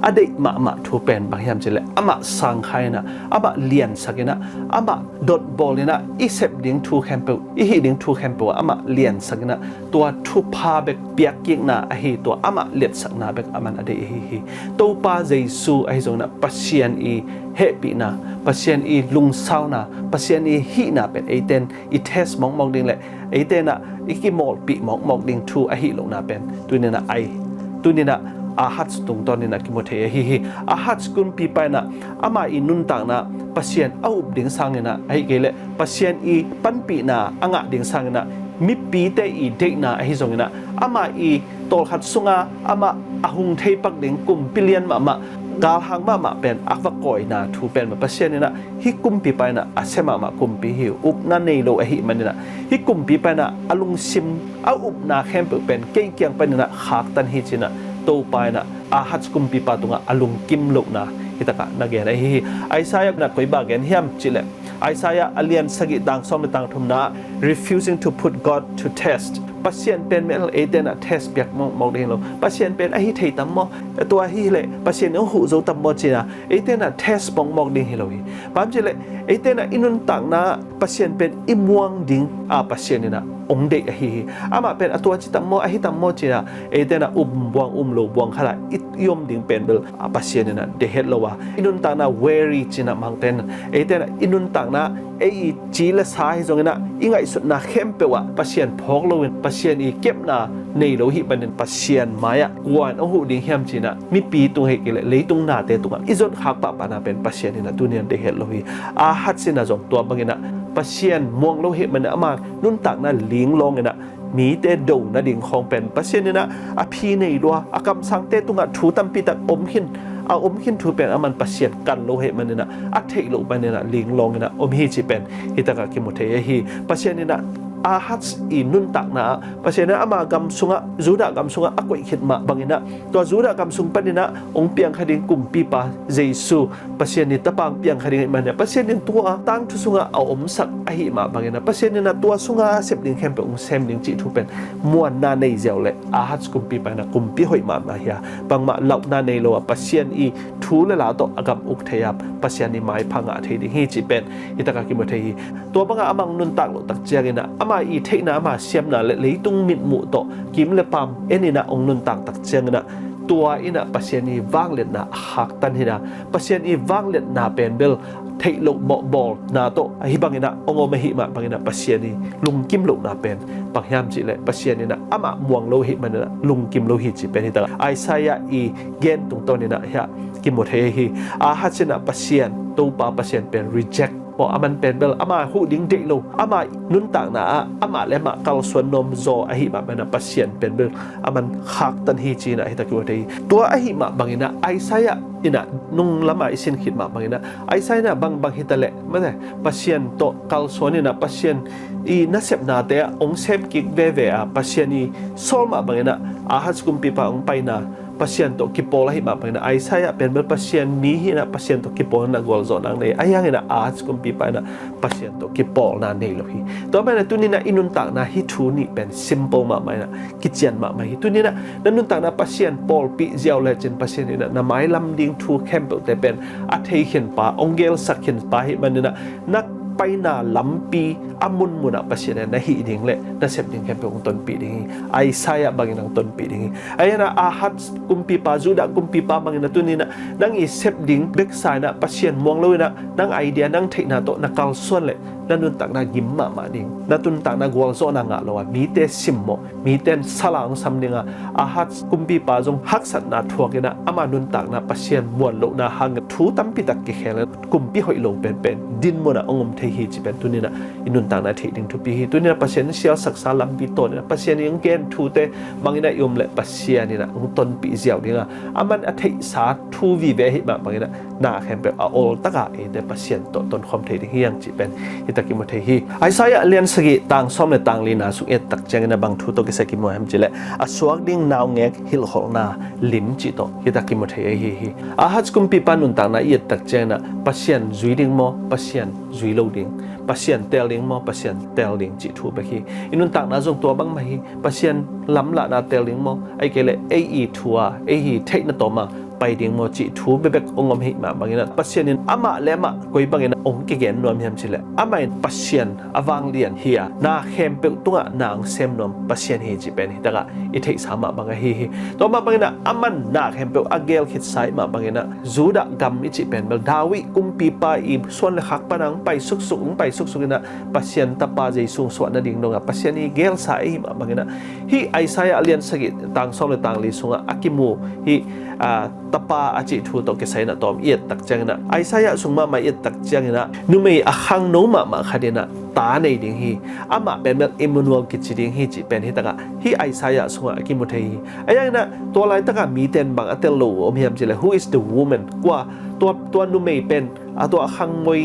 อเดมาทูเป็นบางยามเจริญอามาสังไข่นะอามาเลียนสักนะอามาดดบอลนี่นะอีเสพดิ่งทูแคมเปลอีฮีดิ่งทูแคมเปลอามาเลียนสักนะตัวทูพาเบกเปียกกิกนะไอฮีตัวอามาเลียดสักนะเบกอามันอเดฮีตู้ปาเจซูไอโซนะปัสเซียนอีเฮปีนะปัสเซียนอีลุงเศร้านะปัสเซียนอีฮีนะเป็นไอเตนอีเทสมองดิ่งเลยไอเตนะอีกิมอลปีมองดิ่งทูไอฮีลงนะเป็นตัวนี้นะไอตัวนี้นะอาฮัตตรงตอนนี้นะกิโมเทฮีอาฮัตสกุลปีไปนะอามาอินุนต่างนะปัสเซียนเอาอุบดิ่งสังนะไอเกลปัสเซียนอีปันปีนะอ่างดิ่งสังนะมิปีเตอีเด็กนะไอฮิซงนะอามาอีโตขัดสุงาอามาอาหุงเทปักดิ่งกุมปิเลียนมากาลหังมาเป็นอักวกอยนะทูเป็นมาปัสเซียนนี่นะฮิกุมปีไปนะอาเซมากุมปีหิวอุบนั่นในโลไอฮิมันนี่นะฮิกุมปีไปนะอลุงซิมเอาอุบนาเข้มเป็นเกี่ยงเกี่ยงไปนี่นะขากตันฮิจินะโตไปนะอาฮัตกุมปีปาตุงะอลุงกิมลุกนะฮิตะกะนักเกนไอฮิไอซายกนักคอยบาเกนเฮียมจิเลอ Isaiah alian sagi tang som tang thumna refusing to put God to test pasien pen mel eten a test biak mong ding lo pasien pen a hi thei tam mo tua hi le pasien o hu zo tam mo china eten a test mong ding hi lo hi pam che le eten a inun tang na pasien pen imuang ding a pasien ni na ong de hi ama pen atua chi tam mo a hi tam mo china eten a buang lo buang khala it yom ding pen bel a pasien ni na de het lo wa inun tang na weary china mang ten eten a inun tang na ei chi la sa hi zong na ingai sut na khem pe wa pasien phok lo pasien i kep na nei lo hi panen pasien maya wan o hu ding hiam china mi pi tung he kile leitung na te tunga izon khak pa na pen pasien ni na tunian de het lo hi a hat sin na zong tua bangina pasien mong lo he man ama nun tak na ling long naมีเตโดนะดิ่งของเป็นปัสเซียนนี่นะอภิในรัวอากำสังเตตุงะถูตัมปีตักอมหินเอาอมหินถูเป็นอามันปัสเซียนกันโลเหมันนี่นะอัฐิโลไปนี่นะลิงลงนี่นะอมหิจิเป็นฮิตากะกิมุเทยฮีปัสเซียนนี่นะอาฮัตอินุนตักนะปัสเซียนนะอามากำสุงะจูดากำสุงะอักวยขิดมาบางนี่นะตัวจูดากำสุงปันนี่นะองเปียงคดิงกุมปีปาเจซูปัสเซียนนี่ตะปังเปียงคดิงมันเนี่ยปัสเซียนนี่ตัวตั้งทุสุงะเอาอมสักอหิมาบางนี่นะปัสเซียนนี่นะตัวสุงะเสพดิงเข้มเป็นองเซมดิงจิทุเป็นมวนนาในเจ้าเลยอาฮัตกุมปีไปนะกุมปีหอยมาเฮียบางมาเหล่านาในโลปัสเซียนอีทูเลลาโตอากำอุกเทียบปัสเซียนนี่ไม้พังอาเทดิงฮีจิเป็นฮิตากะกิมุเทยตัวบางอามังนุนตักโลตักเจียกินะอามาอีเทนะมาเสียมนะเลยตุงมิดหมู่โตกิมเลปามเอ็นี่นะองนุนตักตักเจียงนะตัวอินะปัสเซียนีวางเล็ดนะหักตันหินะปัสเซียนีวางเล็ดนะเป็นเบลเทโลบอลนาโตฮิบังอินะองอมหิมาบังอินะปัสเซียนีลุงกิมโลนาเป็นปักยามจิเลปัสเซียนีนะอามาม่วงโลหิมันนะลุงกิมโลหิจิเป็นฮิตาไอซายะอีเกนตรงตัวนี้นะฮะกิมหมดเฮีอาฮัชนะปัสเซียนตัวปาปัสเซียนเป็น rejectพออามันเป็นเบลอามาหูดิ้งเดโลอามานุนต่างนะอามาและมากัลส่วนนมโซอหิมาเป็นปัสเซียนเป็นเบลอามันหักตันฮีจีนะฮิตากิวเทยตัวอหิมาบางอินะไอไซยะอินะนุ่งละมาอิสินขิดมาบางอินะไอไซยะบางฮิตาเละไม่ใช่ปัสเซียนโตกัลส่วนนี่นะปัสเซียนอีนัสเซบนาเตะองเซมกิกเวเวะปัสเซียนอีโซลมาบางอินะอาฮัสกุมปีปาองไปนะpasien to kipola hi ma pangina ai saya pen bel pasien mi hi na pasien to kipola na gol zon ang nei ayang ina arts kum pi pa na pasien to kipol na nei lo hi to ba na tunina inun tak na hi thu ni pen simple ma mai na kitchen ma mai tunina nanun tak na pasien pol pi ziaw le chen pasien ina na mai lam ding thu campbell te pen a thei khen pa ongel sak khen pa hi manina nakไปนาลำปีอามุนมุนปัสเซียนนะฮีดิ่งเละนะเสพดิ่งแค่เป็นต้นปีดิ่งไอไซอะบางอย่างต้นปีดิ่งไอ้นะอาฮัดกุมปีปาจูดะกุมปีปาบางอย่างตัวนี้นะนั่งอีเสพดิ่งเบกไซนะปัสเซียนมองเลยนะนั่งไอเดียนั่งเทคนาโตนักการส่วนเลยนั่นนุนตักนากิมมาดิ่งนั่นตุนตักนากวลโซนางะโลวะมีเตซิมโมมีเตนสลางซัมดิ่งอาฮัดกุมปีปาจงฮักสัตนาทัวกินะอามานุนตักนาปัสเซียนมวนโลนาหังทูตั้มปีตักกิเคลกุมปีหอยโลเป็นดินมุนะองมเทฮีจิเป็นตัวนี้นะอินุนต่างนาทีดิ่งทุปีฮีตัวนี้นะปัสเซียนเสียสักษาลำปีต้นนะปัสเซียนยังเกณฑ์ทูเตบางอย่างยมเละปัสเซียนนี่นะองต้นปีเสียวนี่นะอามันอธิษาทูวีเวหิมาบางอย่างนาแค่เป็นโอลตะกะเอเดปัสเซียนต้นความเทดิ่งยังจิเป็นฮิตากิมุเทฮีไอซายะเลียนสกิต่างซ้อมในต่างลีนาสุเอตักเจงนะบางทูโตกิสกิมุฮัมจิเละอสวกดิ่งนาวเงกฮิลโคนาลิมจิโตฮิตากิมุเทฮีอาฮัดกุมปีปานุนต่างนาเอตักเจงนะปัสเซียนจุยดิ่งโมปัสเซียนจุยโลดิ่งpasien teling mo pasien teling ji thu ba hi inun tak na jong to bang ma hi pasien lam la na teling mo ai kele ai thua ai hi thei na to maไปดิ่งโมจิทูเบบกองอมหิมาบางอย่างปัสเซียนอามาเลมากุยบางอย่างองค์เกณฑ์นวมยามชิเลอามาปัสเซียนอวังเลียนเฮียนาเข้มเปตุงะนางเซมนวมปัสเซียนเฮจิเป็นแต่ก็อิเทสามาบางอย่างฮีต่อมาบางอย่างอามันนาเข้มเปอเกลคิดไซมาบางอย่างจูดะกัมอิจิเป็นเบลดาวิกุมปีปาอีส่วนเลขักปนังไปสุกไปสุกนะปัสเซียนตะปาใจสูงส่วนนั่นดิ่งดงปัสเซียนอีเกลไซมาบางอย่างฮีไอไซอาเลียนสกิต่างส่วนต่างลีสุงะอากิมูฮีตปาอาจิทูตกเสยนะตอมเอียดตักจังนะไอซายะสุงมาเอียดตักจังนะนุเมอคังโนมาคดีนะตาในดิ่งฮีอามาเป็นแบบอิมมูนวลกิจดิ่งฮีจิเป็นฮีตะกะฮีไอซายะสุงอากิมุเทฮีไอยังนะตัวไรตะกะมีเตนบางอัตโลอมยามจิเล who is the woman กว่าตัวนุเมเป็นตัวคังมวย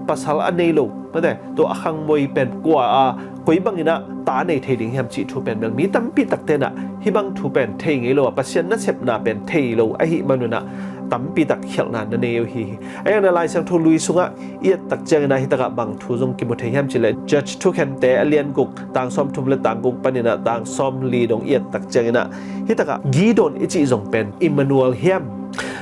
ภาษาอันเนโลไม่ได้ตัวคังมวยเป็นกว่าคุยบางอย่างนะตาในเทดิ่งยามจิทูเป็นแบบมีตั้มปีตักเตนะฮิบังทูเป็นเทงไงโลปัสเซียนนั่นเสพนาเป็นเทโลไอฮิมันนะ ตั้มปีตักเขียนนานนั่นเองฮีไอ้ยังนั่นลายเสียงทูลุยสุงะเอียดตักเจงนะฮิตกะบังทูจงกิมุเทียมจิเลจัดทุกแห่งแต่เลียนกุกต่างซ้อมทุมเลต่างกุกปนินะต่างซ้อมลีดงเอียดตักเจงนะฮิตกะกีดอนอิจิจงเป็นอิมมานูเอลเฮียม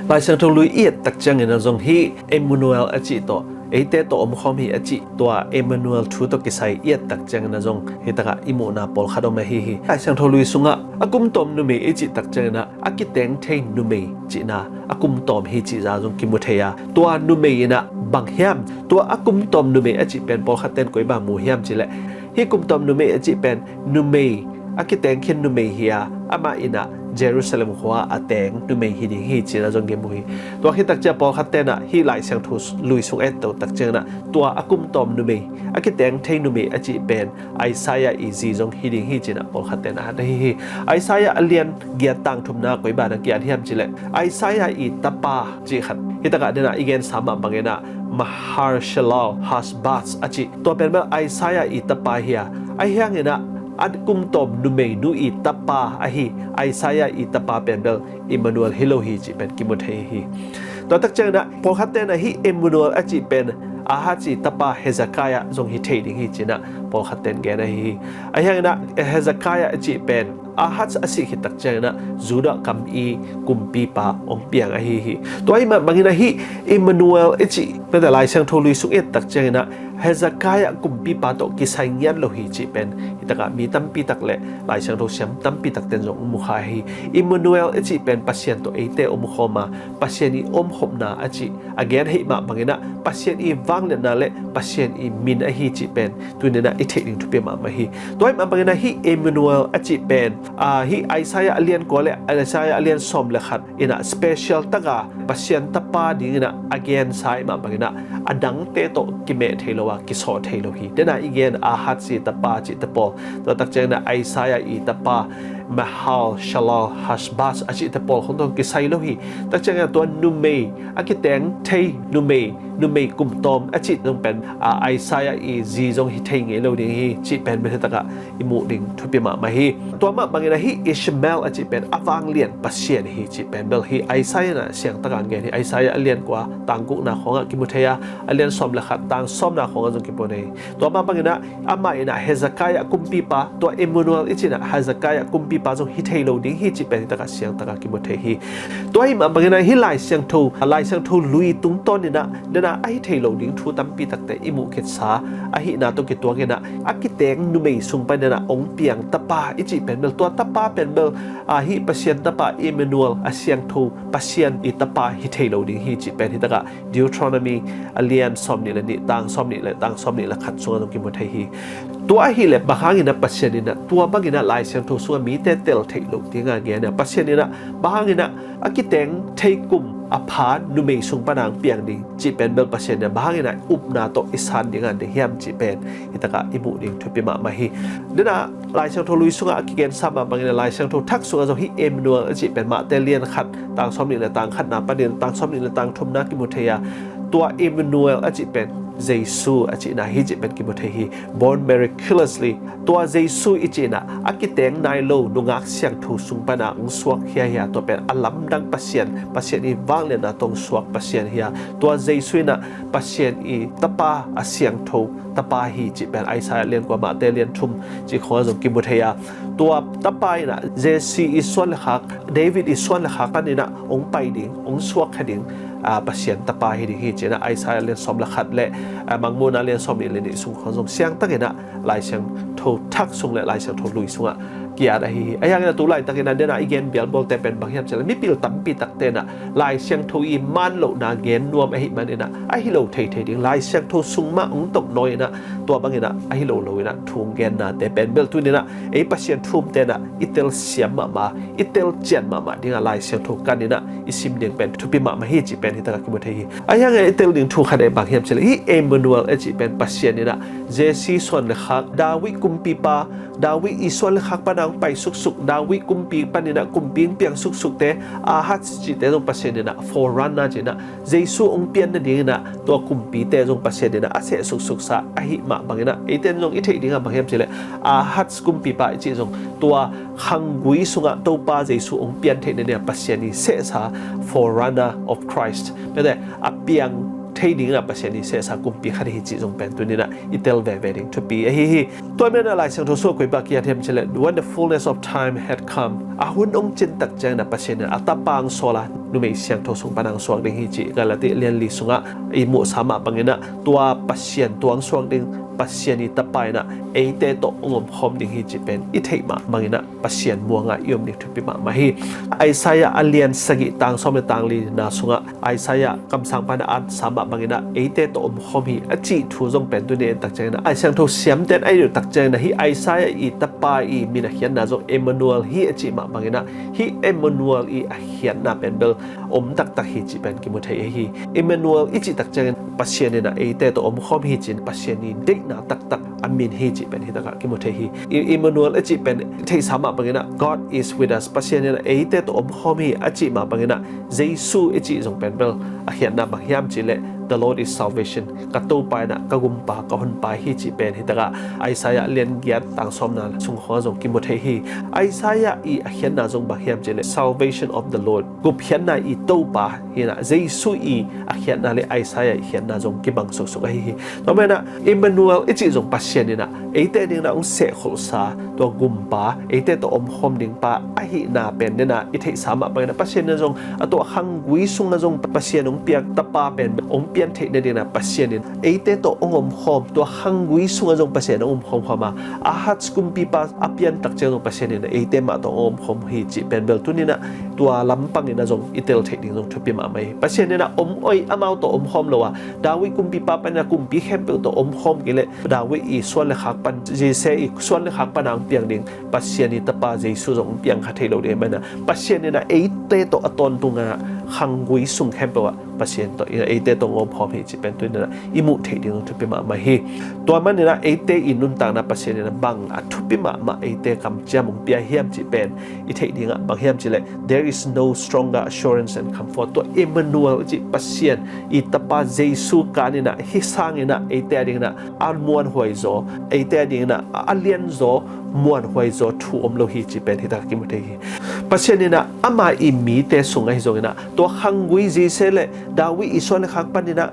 ลายเสียงทูลุยเอียดตักเจงนะจงฮีอิมมานูเอลอจิโตไอเตโตอมคอมฮีอจิตัวเอมานูเอลทูตกิไซเอียดตักเจงนะจงฮิตกะอิโมนาปอลคาดอมฮีลายเสียงทูลุยสุงะอากุมตอมนุเมอจิตักเจงนะอากิเตงเทนนุเมจินาอากุมตอมฮีจิจาจงกิมุเทียตัวนุเมนะบังเฮียมตัวอากุมตอมนุเมอจิเป็นปอลคาเตนกวยบามูเฮียมจิเลฮีกุมตอมนุเมอจิเป็นนุเมอากิเตงเคนนุเมเฮียอามาอินะเยรูซาเล็มหัวอาเตงนุเมฮิดิฮิจินะจงเกมุฮีตัวฮิตักเจปอลคาเตนะฮีไลเซียงทูสลุยสุงเอตโตตักเจนะตัวอากุมตอมนุเมอากิเตงเทนุเมอจิเป็นไอซายาอีซีจงฮิดิฮิจินะปอลคาเตนะได้ฮิไอซายาอเลียนเกียตังทุมนากวยบานังเกียเทียมจิเลไอซายาอีตาปาจิขัดฮิตกะเดนะอีเกนสามาบังเกนะมหาร์ชลาฮัสบัสอจิตัวเป็นแบบไอซายาอีตาปาเฮียไอเฮียงเนะอัดกุมตอมนุเมนูอีตาปาอหิไอซายาอีตาปาเป็นเบลอิมมานูเอลฮิโลฮิจิเป็นกิมุเทฮีตัวตักเจนะพอคัตเตนะฮิอิมมานูเอลอจิเป็นอาฮัจิตาปาเฮซากายะจงฮิเทดิฮิจินะพอคัตเตนแกนะฮิไอยังนะเฮซากายะอจิเป็นอาฮัจอสิฮิตักเจนะจูดะกัมอีกุมปีปาองเปียงอหิฮิตัวไอมาบางนะฮิอิมมานูเอลอจิเป็นแต่ลายเสียงโทลุยสุเอตตักเจนะเฮซากายะกุมปีปาโตกิไซเงียนโลฮิจิเป็นฮิตกะมีตัมปีตักเลลายเสียงโทเสียมตัมปีตักเตนจงมุขายฮิอิมมานูเอลอจิเป็นปัสเซียนโตเอเตอมุขมาปัสเซียนีอมขบนาอจิagainฮิมาบางนะปัสเซียนอีวังเลนาเลปัสเซียนอีมินอหิจิเป็นตัวนี้นะอิเทนิงทุเปมามาฮิตัวไอมาบางนะฮิอิมมานูเอลอจิเป็นฮิไอซายาเลียนกอเลไอซายาเลียนสมเลขัดอินะสเปเชียลตะกาปัสเซียนตะปาดิงนะ again ไซมาบางนะอดังเตโตกิเมเทโลวากิโซเทโลฮีเดนะ again อาฮัดสิตะปาจิตะปอตัวตักเจนะไอซายาอีตะปามหาชลาฮัสบัสอจิตะปอของตัวกิไซโลฮีตักเจนะตัวนุเมอากิเตงเทนุเมกุมตอมอจิตต้องเป็นไอซายาอีจีจงฮิเทงเอโลดิงฮีจิเป็นเมตตะกะอิมูดิงทุปิมามาฮีตัวมาบางนะฮีอิชเมลอจิเป็นอวังเลียนปัสเซียนฮีจิเป็นเบลฮีไอซายานะเสียงตะการเกนฮีไอซายาเลียนกว่าต่างกุนาของกิมุเทียเลียนสมเลขัดต่างสมนาของจงกิปนเอตัวมาบางนะอามาอินะเฮซากายะกุมปีปาตัวเอมูนูเอลอิจินะเฮซากายะกุมปีปาจงฮิเทโลดิงฮีจิเป็นตะกะเสียงตะกะกิมุเทฮีตัวไอมาบางนะฮีไลเสียงทูลุยตุงต้นนี่นะเดนะไอเทโลดิงทูตัมปีตักแต่อิมุเกษาอหินาตัวกิตัวเกนะอากิเตงนุเมสุงไปเดนะองเปียงตะปาอิจิเป็นเบลตัวตะปาเป็นเบลฮิปัสเซียนตะปาอิมมานูเอลอาเซียงทูปัสเซียนอิตะปาฮิเทโลดิงฮิจิเป็นฮิตะกะดิวทรอนมีอเลียนซอมนี่ละนี่ต่างซอมนี่ละต่างซอมนี่ละขัดส่วนตรงกิมุเทฮีตัวอหิเลบางอินะปัสเซียนนี่นะตัวบางอินะลายเซียงทูส่วนมีเตเตลเทโลดิงาเกนะปัสเซียนนี่นะบางอินะอากิเตงเทกุมอพาร์นุเมสุงปนางเปียงดิงจีเป็นเบลปัสเซียนเนี่ยบางอินะอุบนาโตอิสันดิงานเดียมจีเป็นฮิตะกะอิมุดิงทุปิมามาฮีเดนะลายเซียงทูลุยสุงะกิเกนซัมบางอินะลายเซียงทูทักสุงะจงฮิเอมนัวจีเป็นมาเตเลียนขัดต่างซอมนี่ละต่างขัดนาปะเดียนต่างซอมนี่ละต่างทุมนากิมุเทียตัวเอมนัวอจิเป็นเยซูอจินาฮิจิเป็นกิมุเทฮี born miraculously ตัวเยซูอิจินะอากิเตงนายโลนุงักเสียงถูสุงปนาองสวกเฮียตัวเป็นอลัมดังปัสเซียนอีวางเลนะตรงสวกปัสเซียนเฮียตัวเยซูนะปัสเซียนอีตะปาอาเสียงถูตะปาฮีจิเป็นไอซายเลียนกว่ามาเตเลียนทุมจิขอจงกิมุเทียตัวตะปายนะเจซีอิส่วนละคักเดวิดอิส่วนละคักนี่นะองไปดิ่งองสวกขดิ่งปัสเซียนตะปาฮีดิฮิเจนะไอซายเลียนสมละคัดและบางมูนาเลียนสมนี่เลนิสุงของจงเสียงตั้งเห็นนะลายเสียงโททักสุงและลายเสียงโทลุยสุงะเกียร์อะไรไอ้ยังนะตัวลายตั้งเห็นนะเดนะอีเกนเบียลบอลแต่เป็นบางอย่างจะไม่ปิลตั้มปีตักเตนะลายเสียงโทอีมันโลนาเกนรวมไอ้หิมันเนี่ยนะไอ้ฮิโลเทดิ่งลายเสียงโทสุงมาองตกน้อยนะตัวบางอย่างนะไอ้ฮิโลโลนะทุ่งเกนนะแต่เป็นเบลตัวนี้นะไอ้ปัสเซียนทุ่มเตนะอิเตลเสียมมาอิเตลเจนมาดิ่งลายเสียงโทกันนี่นะอิซิมเดียงเป็นทุปิมาฮิจิเป็นที่ตะกิมุเทฮีไอ้ยังไงเตลดิ่งถูกขัดบางอย่างจะเลยเอมานูเอลเอจิเป็นปัสเซียนนี่นะเจซีส่วนเล็กดาวิกุมปีปาดาวิอิส่วนเล็กปนา angไปsuksuk dawi kumpi panina kumping piang suksuk te ahat chi te jong pasien na foran na jina jesu ong pian na ding na to kumpi te jong pasien na ase suksuk sa ahi ma bangina eten jong ithei dinga banghem chile ahat kumpi pa chi jong to hangui sunga to pa jesu ong pian the ne pasien ni se sa forerunner of Christ pede apiang trading na pasien ni se sa kumpi khari hi chi jong pen tu ni na itel ve wedding to be hi to me na lai sang tho so koi ba kia them chile when the fullness of time had come ahun ong chin tak jang na pasien na atapang sola nu me siang tho sung panang suang ding hi chi galati lian li sunga i mu sama bangina tua pasien tuang suang ding pasien ni tapai na eite to ngom khom ding hi chi pen i thei ma mangina pasien muanga yom ni thupi ma ma hi Isaiah alian sagi tang som tang li na sunga Isaiah kam sang pan at sama bangina eite to khom hi achi thu jong pen tu ne tak chang na ai sang tho siam ten ai ru tak chang na hi Isaiah i tapai i mina hian na jong Emmanuel hi achi ma bangina hi Emmanuel i hian na pen bel tak tak hi chi pen ki mu thei hi Emmanuel i chi tak chang pasien ni na eite to khom hi chin pasien ni de na tak tak amin hi chi pen hi taka ki mu thei hi Emmanuel achi pen thei sama bangina God is with us pasien ni na eite to khom hi achi ma bangina Jesu achi jong pen bel a hian na ma hiam chi le the Lord is salvation ka to pa na ka gum pa ka hon pa hi chi pen hi taka Isaiah lian giat tang som na sung ho jong ki mu thei hi Isaiah i a hian na jong ba hiam chi le salvation of the Lord gup hian na i to pa hi na Jesu i a hian na le Isaiah hian na jong ki bang sok sok hi to me na Emmanuel ichi jong pasien ni na eite ding na ong se khol sa to gum pa eite to khom ding pa a hi na pen ne na i thei sama pa na pasien na jong ato hangui sung na jong pasien ong piak tapa pen ong pian thei ne ding na pasien ni eite to ongom khom to hangui sung na jong pasien ong khom khama a hat skum pi pa apian tak chang pasien ni na eite ma to ong khom hi chi pen bel tu ni na tua lampang ni na jong itel thei ding jong thupi ma mai pasien ni na oi amau to khom lo wa dawi kum pi pa pa na kum pi khem pe to khom ki le dawi i swan le khak pan je se i swan le khak pan ang piang ding pasien ni tapa jesu jong piang kha thei lo de ma na pasien ni na eite to aton tunga hangui sung khem pe wa pasien to eite to ngom khom hi chi pen tu na imu thei ding thupi ma ma hi to man ni na eite inun tang na pasien ni na bang a thupi ma eite kam chamung pia hiam chi pen I thei ding a bang hiam chi le there is no stronger assurance and comfort to Emmanuel chi pasien I tapa jesu ka ni na hi sang ina eite ding na an muan hoi zo eite ding na alien zo muan hoi zo thu lo hi chi pen hi ta ki mu thei hi pasien ni na ama I mi te sunga hi zo ina to hangui ji se le dawi ison le khak pan na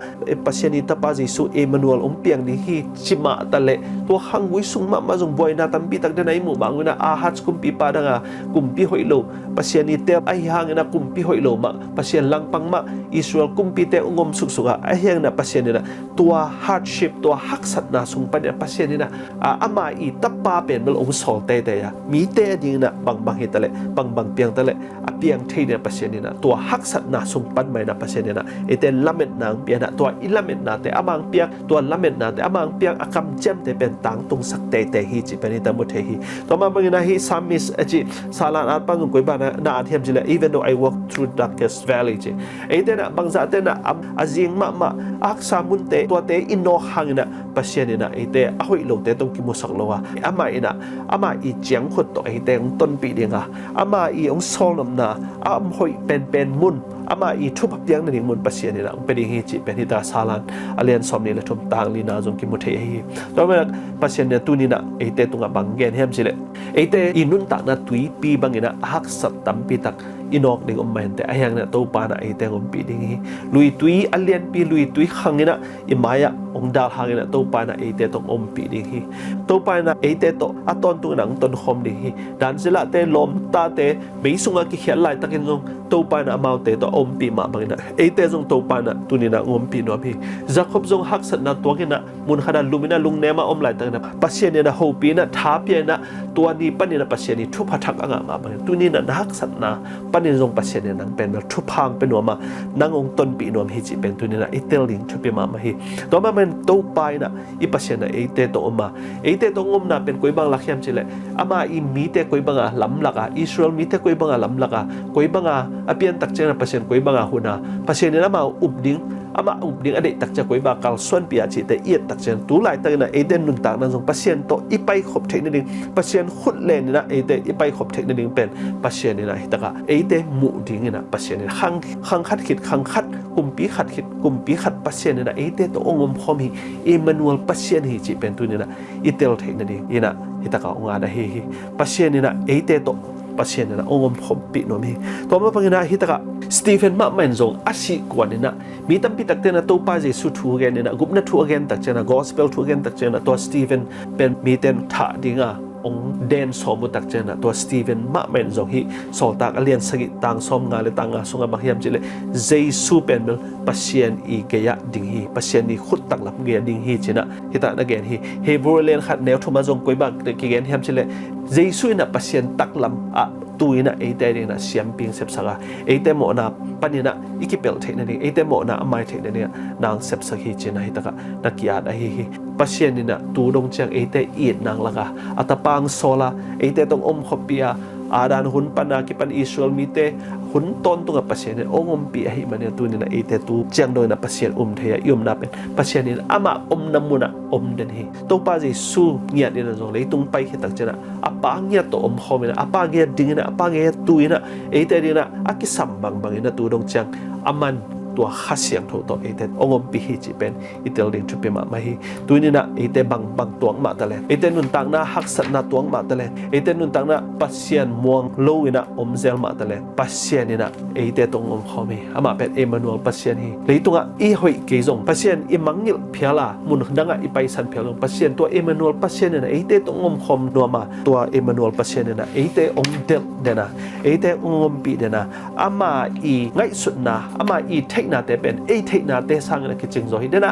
pasien ni tapa jesu Emmanuel piang ni hi chima tale to hangui sung ma jong boy na tampi tak de nai mu banguna a hat kumpi pa danga kumpi hoilo pasien ni te ai hang na kumpi hoilo ma pasien lang pang ma Israel kumpi te ungom suksuga ai hang na pasien ni na tua hardship tua haksat na sung pan pasien ni na ama I tapa pen bel ong sol te ya mi te ding na bang hi tale bang piang tale apiang thei na pasien ni na tua haksat na sung pan mai na pasien ni na ete lamet nang pia na tua ilamet na te amang piak tua lamet na te amang piak akam jam te pen tang tung sak te hi chi pen ta mu the hi to ma bangina hi samis achi salan at pang koi ba na athem jile even though I walk through darkest valley chi ete na bangza te na azing ma ak samun te tua te ino hangina pasien ni na ete ahoi lo te tong ki mu sak lo wa ama I chiang khut to ete ong ton pi dinga ama I ong solom na am hoi pen mun ama I thup piang na ding mun pasien ni na ong peding hi chi pen hi ta salan alian som ni la thum tang li na jong ki mu the hi to ma pasien ne tu ni na ete tunga banggen hem chile ete inun ta na tui pi bangina hak sat tam pi tak inok ding men te ayang na to pa na ete ngom pi ding hi lui tui alian pi lui tui khangina imaya ong dal hangina to pa na ete tong pi ding hi to pa na ete to aton tu nang ton khom ding hi dan sila te lom ta te beisunga ki khial lai takin jong to pa na amau te to pi ma bangina ete jong to pa na tu ni na ngom pi no bi Jacob jong hak sat na to kina mun khana lumina lung nema lai tak na pasien na ho pi na tha pi na tua ni pani na pasien ni thu phathak anga ma bang tu ni na hak sat na pani jong pasien nang pen na thu phang pen ma nang ong ton pi nom hi chi pen tu ni na itel ding thu pi ma hi to ma men to pai na I pasien na ete to ma ete to ngom na pen koi bang lakhiam chile ama I mi te koi banga lam laka Israel mi te koi banga lam laka koi banga apian tak chena pasien koi banga huna pasien ni na ma ubding ama ubding ade tak cha koi ba kal suan pia chi te iet tak chen tu lai ta na eden nun tak na jong pasien to ipai khop thei na ding pasien khut le ni na ete ipai khop thei na ding pen pasien ni na hitaka ete mu ding na pasien ni khang khat khit khang khat kumpi khat khit kumpi khat pasien ni na ete to ongom khom hi Emmanuel pasien hi chi pen tu ni na itel thei na ding ina hitaka onga da hi pasien ni na ete to pasien ni na ongom khom pi no mi to ma pangina hitaka Stephen ma men zong asi kwan ni na mi tam pi tak te na to pa Jesu thu gen ni na gup na thu again tak chena gospel thu again tak chena to Stephen pen mi ten tha dinga ong den somu tak chena to Stephen ma men zong hi sol tak alian sagi tang som nga le tanga sunga mahiam chile Jesu pen bel pasien I geya ding hi pasien ni khut tak lap ge ding hi chena hita na gen hi Hebrew len khat neu thuma zong koi bak ki gen hiam chile Jesu na pasien tak lam a tuina ete na siamping sep saga ete mo na panina ikipel theina ni ete mo na amai theina ni nang sep sakhi chena hitaka nakia da hi pasien ni na tu dong chang ete it nang laga atapang sola ete tong khopia adan hun pana ki pan Israel mite hun ton tunga pasien ni ongom pi hi mane tu ni na ete tu chang do na pasien theya yum na pen pasien ni ama namuna den hi to pa Jesu ngia ni na jong leitung pai khitak chena apa ngia to khomina apa ngia dingina apa ngia tuina ete dina akisam bang ina tu dong chang aman tua khasiang tho to ete ongom pi hi chi pen itel ding chu pe ma hi tuinina ete bang tuang ma tale ete nun tang na hak sat na tuang ma tale ete nun tang na pasien muang loina omzel ma tale pasien ina ete tong om khomi ama pet Emmanuel pasien hi leitunga I hoi ke jong pasien I mangil phiala mun danga I paisan phialong pasien tua Emmanuel pasien ina ete tong om khom no ma tua Emmanuel pasien ina ete om del dena ete ongom pi dena ama I ngai sut na ama I na te pen thei na te sang na kiching zo hi dena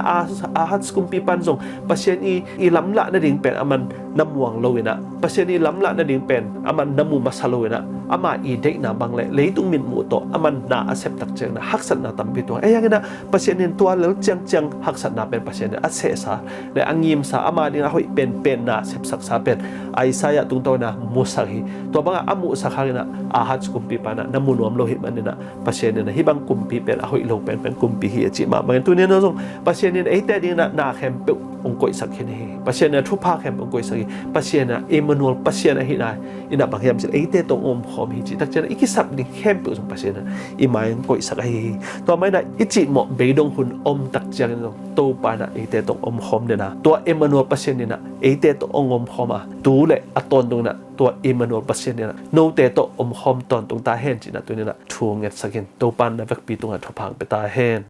a hat skum pi pan zong pasien I lam la na ding pen aman namuang lowina pasien I lam la na ding pen aman namu masalowina ama I dei na bang le leitung min mu to aman na accept tak cheng na haksat na tampi to ayang na pasien in tua lel chang haksat na pen pasien a se sa le angim sa ama ding a hoi pen na sep sak sa pen Isaiah tung to na musahi to banga amu sakha na a hat skum pi pana namu nom lo hi manina pasien na hibang kumpi pen a hoi lo pen kumpi hi chi ma man tu ne no jong pasien in ate ding na khem pe ong koi sak hi pasien na thu pha khem ong koi sak pasien na Emmanuel pasien hi na ina bang hiam chi ate tong om khom hi chi tak chen ikisap ding khem pe jong pasien na I mai koi sak hi to mai na ichi mo be dong hun om tak chang no to pa na ate tong om khom ne na to Emmanuel pasien ni na ate to ong om khoma tu le aton dong na to Emmanuel pasien ni na no te to om khom ton tung ta hen chi na tu ni na thu nget sakin to pan na vek pi tung a thu phang pe ta hen